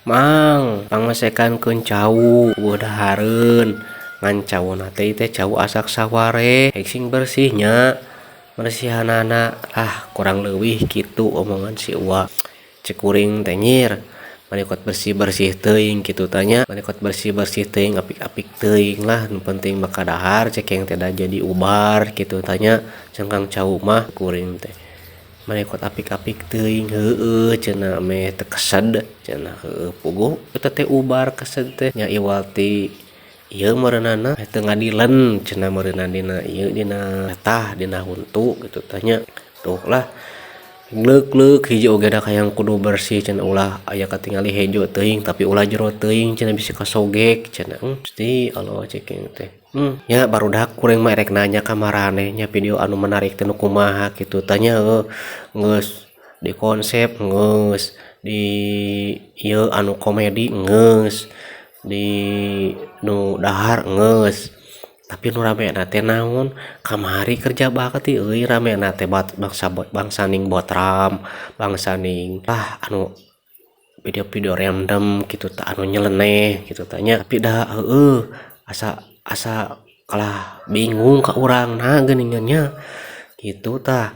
Mang pangesekankeun cau udahareun ngan cauna teh cau asak saware hek sing bersihnya bersihanana kurang leuwih kitu omongan si Uwa cek kuring teh nyir manikot bersih-bersih teuing kitu tanya manikot bersih-bersih teuing apik-apik teuing lah nu penting mah kadahar cek yang tidak jadi ubar kitu tanya cengkang cau mah kuring teh manikot apik-apik teuing heueuh cenah ame teu kesed cenah heueuh puguh eta teh ubar kesed teh nya iwal ti ieu meureunana teu ngadilen cenah meureunna dina ieu dina tah dina huntu gitu tanya tuh lah leuk-leuk hiji oge da hayang kudu bersih cenah ulah aya katingali hejo teuing tapi ulah jero teuing cenah bisi kasogek cenah Gusti Allah ceking teh nya barudak kuring mah erek nanya ka maraneh nya video anu menarik teh nu kumaha kitu tanya geus di konsep geus di ieu anu komedi geus di nu dahar geus tapi nu ramena teh naon kamari kerja bakti euy ramena teh bangsa ning botram bangsa ning anu video-video random gitu tah anu nyeleneh gitu tanya tapi dah asa kalah bingung ka urang nah geuningannya gitu tah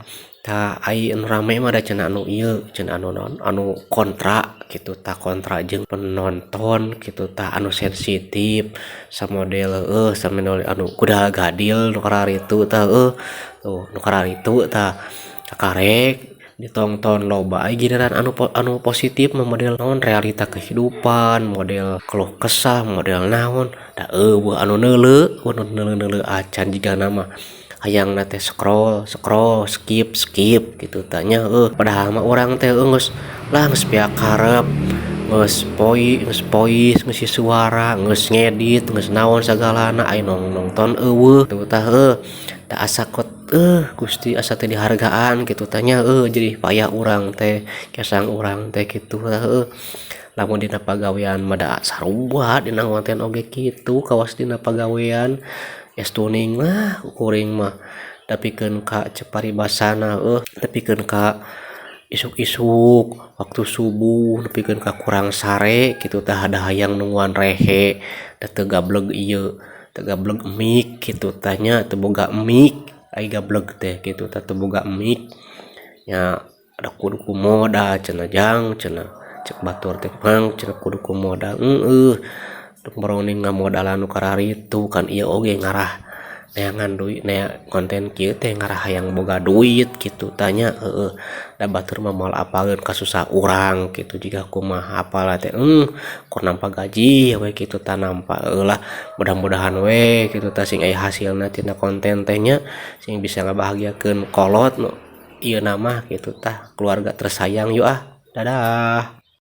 ai anu rame mah da cenah anu ieu cenah anu kontra gitu tah kontra jeung penonton gitu tah anu sensitif samodel anu kuda gadil nu kararitu tah tuh nu kararitu tah karek ditonton loba ai giliran anu positif mah model naon realita kehidupan model keluh kesah model naon da anu neuleuh acan jiga nama hayang teh scroll skip gitu tanya padahal mah urang teh geus piak hareup geus pois geus suara geus ngedit geus naon sagalana ai nonton eueuh tuh tah da asa kot Gusti asa teh dihargaan gitu tanya jadi payah urang teh kesang urang teh kitu lamun dina pagawean mah da sarua dina konten oge kitu kawas dina pagawean tuning lah kuring mah dapikeun ka ceparibasana dapikeun ka isuk-isuk waktu subuh dapikeun ka kurang sare kitu tah ada hayang nungguan rehe da teu gableg ieu teu gableg mic kitu tanya teu boga mic ai gableg teh kitu tah teu boga mic nya da kudu kumoda cenah jang cenah cek batur teh mang cenah kudu kumoda browning ngamodalan nu kararitu kan ieu oge ngarah neangan duit nea konten kieu teh ngarah hayang boga duit gitu tanya da batur mah moal apalkeun kasusah urang gitu jiga kumaha apalah teh kur nampa gaji we kitu tah nampa lah mudah-mudahan we kitu tah sing aya hasilna tina konten teh nya sing bisa ngabahagiakeun kolot ieu nama gitu tah keluarga tersayang yuk dadah.